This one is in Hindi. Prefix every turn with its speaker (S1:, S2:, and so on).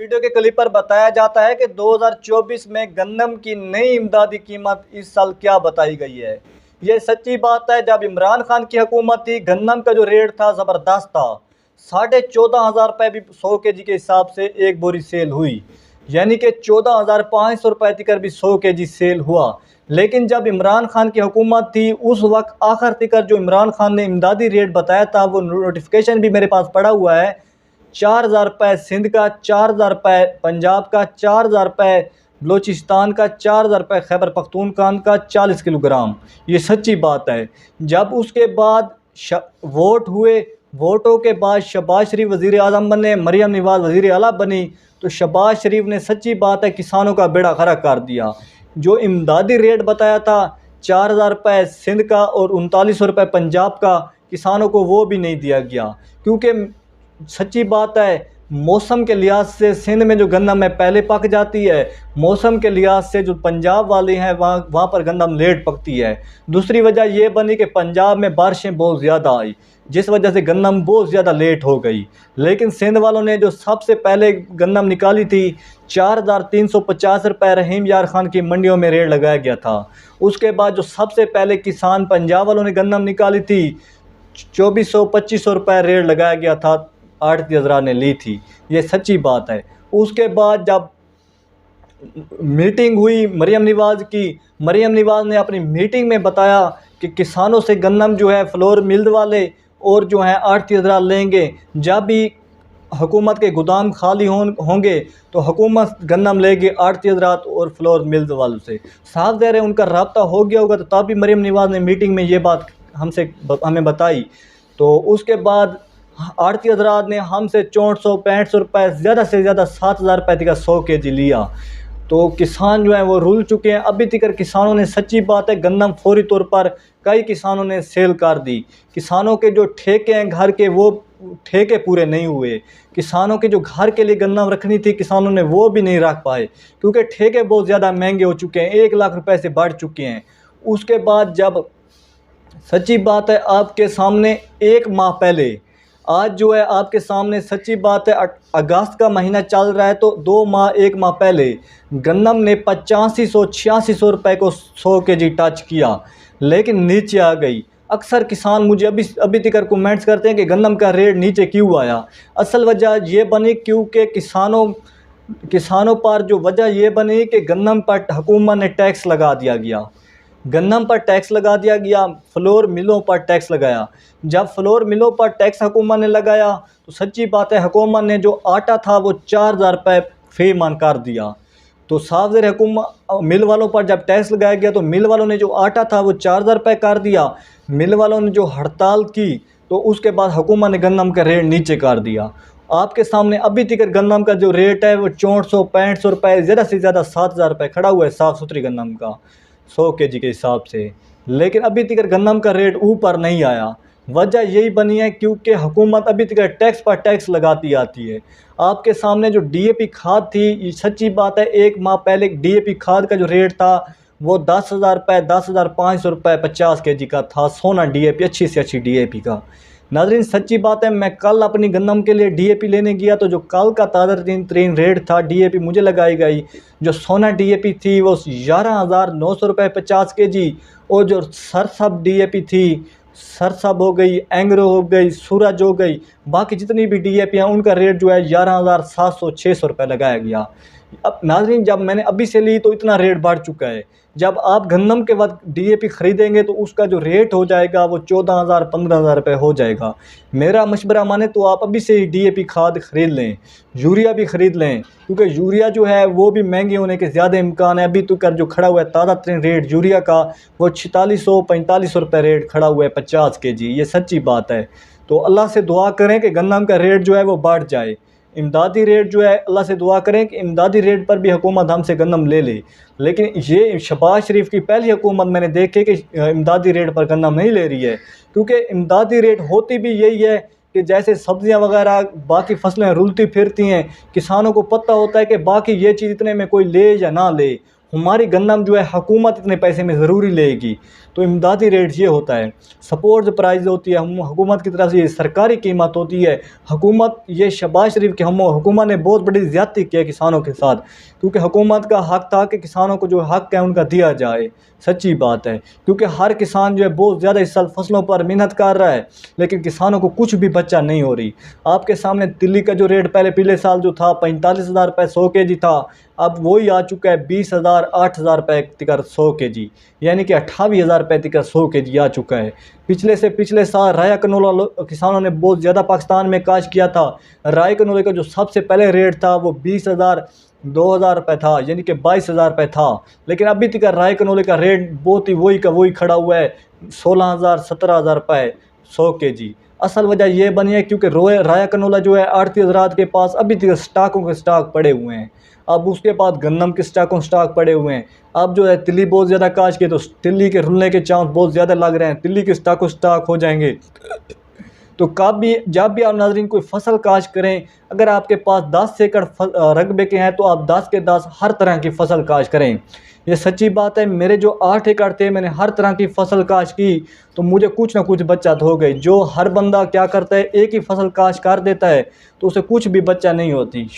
S1: वीडियो के क्लिप पर बताया जाता है कि 2024 में गंदम की नई इमदादी कीमत इस साल क्या बताई गई है। ये सच्ची बात है। जब इमरान खान की हुकूमत थी, गंदम का जो रेट था ज़बरदस्त था। 14,500 रुपये भी 100 kg के हिसाब से एक बोरी सेल हुई, यानी कि 14,500 रुपये तक भी 100 kg सेल हुआ। लेकिन जब इमरान खान की हुकूमत थी, उस वक्त आखिर तक जो इमरान खान ने इमदादी रेट बताया था, वो नोटिफिकेशन भी मेरे पास पड़ा हुआ है। 4,000 रुपये सिंध का, 4,000 रुपये पंजाब का, 4,000 रुपये बलोचिस्तान का, 4,000 रुपये खैबर पख्तूनख्वा का 40 किलोग्राम। ये सच्ची बात है। जब उसके बाद वोट हुए, वोटों के बाद शहबाज शरीफ वज़ीर आज़म बने, मरियम नवाज़ वज़ीर आला बनी, तो शहबाज शरीफ ने सच्ची बात है किसानों का बेड़ा गर्क कर दिया। जो इमदादी रेट बताया था 4,000 रुपये सिंध का और 3900 रुपये पंजाब का, किसानों को वो भी नहीं दिया गया। क्योंकि सच्ची बात है, मौसम के लिहाज से सिंध में जो गंदम है पहले पक जाती है, मौसम के लिहाज से जो पंजाब वाले हैं वहाँ पर गंदम लेट पकती है। दूसरी वजह यह बनी कि पंजाब में बारिशें बहुत ज़्यादा आई, जिस वजह से गंदम बहुत ज़्यादा लेट हो गई। लेकिन सिंध वालों ने जो सबसे पहले गंदम निकाली थी, 4,350 रुपये रहीम यार खान की मंडियों में रेट लगाया गया था। उसके बाद जो सबसे पहले किसान पंजाब वालों ने गंदम निकाली थी, 2,400-2,500 रुपये रेट लगाया गया था, आड़ती हज़रात ने ली थी। ये सच्ची बात है। उसके बाद जब मीटिंग हुई मरियम नवाज़ की, मरियम नवाज़ ने अपनी मीटिंग में बताया कि किसानों से गंदम जो है फ्लोर मिल वाले और जो है आड़ती हज़रात लेंगे। जब भी हुकूमत के गोदाम खाली होंगे तो हुकूमत गंदम लेगी आड़ती हज़रात और फ्लोर मिल वालों से। साफ ज़ाहिर है उनका रब्ता हो गया होगा, तो तभी मरियम नवाज़ ने मीटिंग में ये बात हमें बताई। तो उसके बाद आड़ती हज़रात ने हमसे 400-500 रुपये, ज़्यादा से ज़्यादा 7,000 रुपये तक का 100 kg लिया। तो किसान जो है वो रुल चुके हैं। अभी तक किसानों ने, सच्ची बात है, गंदम फौरी तौर पर कई किसानों ने सेल कर दी। किसानों के जो ठेके हैं घर के, वो ठेके पूरे नहीं हुए। किसानों के जो घर के लिए गंदम रखनी थी, किसानों ने वो भी नहीं रख पाए, क्योंकि ठेके बहुत ज़्यादा महंगे हो चुके हैं, 1 लाख रुपये से बढ़ चुके हैं। उसके बाद जब सच्ची बात है आपके सामने 1 माह पहले, आज जो है आपके सामने सच्ची बात है, अगस्त का महीना चल रहा है, तो 1 माह पहले गंदम ने 8500-8600 रुपये को 100 kg टच किया, लेकिन नीचे आ गई। अक्सर किसान मुझे अभी तक कमेंट्स करते हैं कि गंदम का रेट नीचे क्यों आया। असल वजह ये बनी क्योंकि किसानों पर जो वजह ये बनी कि गंदम पर हुकूमत ने टैक्स लगा दिया गया। गंदम पर टैक्स लगा दिया गया, फ्लोर मिलों पर टैक्स लगाया। जब फ्लोर मिलों पर टैक्स हुकूमत ने लगाया, तो सच्ची बात है हुकूमत ने जो आटा था वो 4,000 रुपये फी मान कर दिया। तो साफ ज़ाहिर हुकूमत मिल वालों पर जब टैक्स लगाया गया, तो मिल वालों ने जो आटा था वो 4,000 रुपये कर दिया। मिल वालों ने जो हड़ताल की, तो उसके बाद हुकूमत ने गंदम का रेट नीचे कर दिया। आपके सामने अभी तक गंदम का जो रेट है वो 400-500 रुपये, ज़्यादा से ज़्यादा 7,000 रुपये खड़ा हुआ है साफ़ सुथरी गंदम का 100 kg के हिसाब से। लेकिन अभी तक गंदम का रेट ऊपर नहीं आया। वजह यही बनी है क्योंकि हुकूमत अभी तक टैक्स पर टैक्स लगाती आती है। आपके सामने जो DAP खाद थी, सच्ची बात है 1 माह पहले DAP खाद का जो रेट था वो 10,000 रुपये, 10,500 रुपये 50 kg का था। सोना DAP, अच्छी से अच्छी DAP का। नाज़रीन सच्ची बात है, मैं कल अपनी गंदम के लिए DAP लेने गया, तो जो कल का ताज़ा तरीन रेट था DAP मुझे लगाई गई, जो सोना DAP थी वो 11,900 रुपये 50 kg, और जो सरसब DAP थी, सरसब हो गई, एंग्रो हो गई, सूरज हो गई, बाकी जितनी भी DAP हैं उनका रेट जो है 11,700-600 रुपये लगाया गया। अब नाज़रीन जब मैंने अभी से ली तो इतना रेट बढ़ चुका है। जब आप गंदम के वक्त DAP ख़रीदेंगे तो उसका जो रेट हो जाएगा वो 14,000-15,000 रुपये हो जाएगा। मेरा मशवरा माने तो आप अभी से ही DAP खाद ख़रीद लें, यूरिया भी ख़रीद लें, क्योंकि यूरिया जो है वो भी महंगे होने के ज़्यादा इम्कान है। अभी तो कर जो खड़ा हुआ है ताज़ा तरीन रेट यूरिया का वो 4,600-4,500 रुपये रेट खड़ा हुआ है 50 kg। ये सच्ची बात है। तो अल्लाह से दुआ करें कि गंदम का रेट जो है वो बढ़ जाए। इमदादी रेट जो है, अल्लाह से दुआ करें कि इमदादी रेट पर भी हुकूमत हमसे गंदम ले ले। लेकिन ये शहबाज शरीफ की पहली हुकूमत मैंने देखी कि इमदादी रेट पर गंदम नहीं ले रही है, क्योंकि इमदादी रेट होती भी यही है कि जैसे सब्ज़ियाँ वगैरह बाकी फसलें रुलती फिरती हैं, किसानों को पता होता है कि बाकी ये चीज़ इतने में कोई ले या ना ले, हमारी गन्नम जो है हुकूमत इतने पैसे में ज़रूरी लेगी। तो इमदादी रेट ये होता है, सपोर्ट प्राइस होती है, हम हुकूमत की तरफ से ये सरकारी कीमत होती है। हुकूमत ये शहबाज शरीफ के हम हुकूमत ने बहुत बड़ी ज़्यादती की है किसानों के साथ, क्योंकि हुकूमत का हक़ था कि किसानों को जो हक़ है उनका दिया जाए। सच्ची बात है, क्योंकि हर किसान जो है बहुत ज़्यादा इस साल फसलों पर मेहनत कर रहा है, लेकिन किसानों को कुछ भी बचा नहीं हो रही। आपके सामने तिल्ली का जो रेट पहले पिछले साल जो था 45,000 रुपये 100 केजी था, अब वही आ चुका है 20,000 8,000 रुपये तिकर 100 केजी, यानी कि 28,000 रुपये तिकर 100 केजी आ चुका है। पिछले से पिछले साल राया कनोला किसानों ने बहुत ज़्यादा पाकिस्तान में काश किया था। राया कनोले का जो सबसे पहले रेट था वो 20,000 2,000 रुपये था, यानी कि 22,000 रुपये था। लेकिन अभी तक राय कनोले का रेट बहुत ही वही का वही खड़ा हुआ है, 16,000 17,000 रुपये 100 केजी। असल वजह यह बनी है क्योंकि राया कनोला जो है आड़ती हजरात के पास अभी तक स्टॉकों के स्टॉक पड़े हुए हैं। अब उसके बाद गन्नम के स्टॉक पड़े हुए हैं। अब जो है तिल्ली बहुत ज़्यादा काश के, तो तिल्ली के रुलने के चांस बहुत ज़्यादा लग रहे हैं, तिल्ली के स्टॉक हो जाएंगे। तो जब भी आप नाज़रीन कोई फसल काश करें, अगर आपके पास 10 एकड़ रकबे के हैं तो आप 10 के 10 हर तरह की फसल काश करें। ये सच्ची बात है, मेरे जो 8 एकड़ थे मैंने हर तरह की फसल काश की, तो मुझे कुछ ना कुछ बचत हो गई। जो हर बंदा क्या करता है, एक ही फसल काश कर देता है तो उसे कुछ भी बच्चा नहीं होती।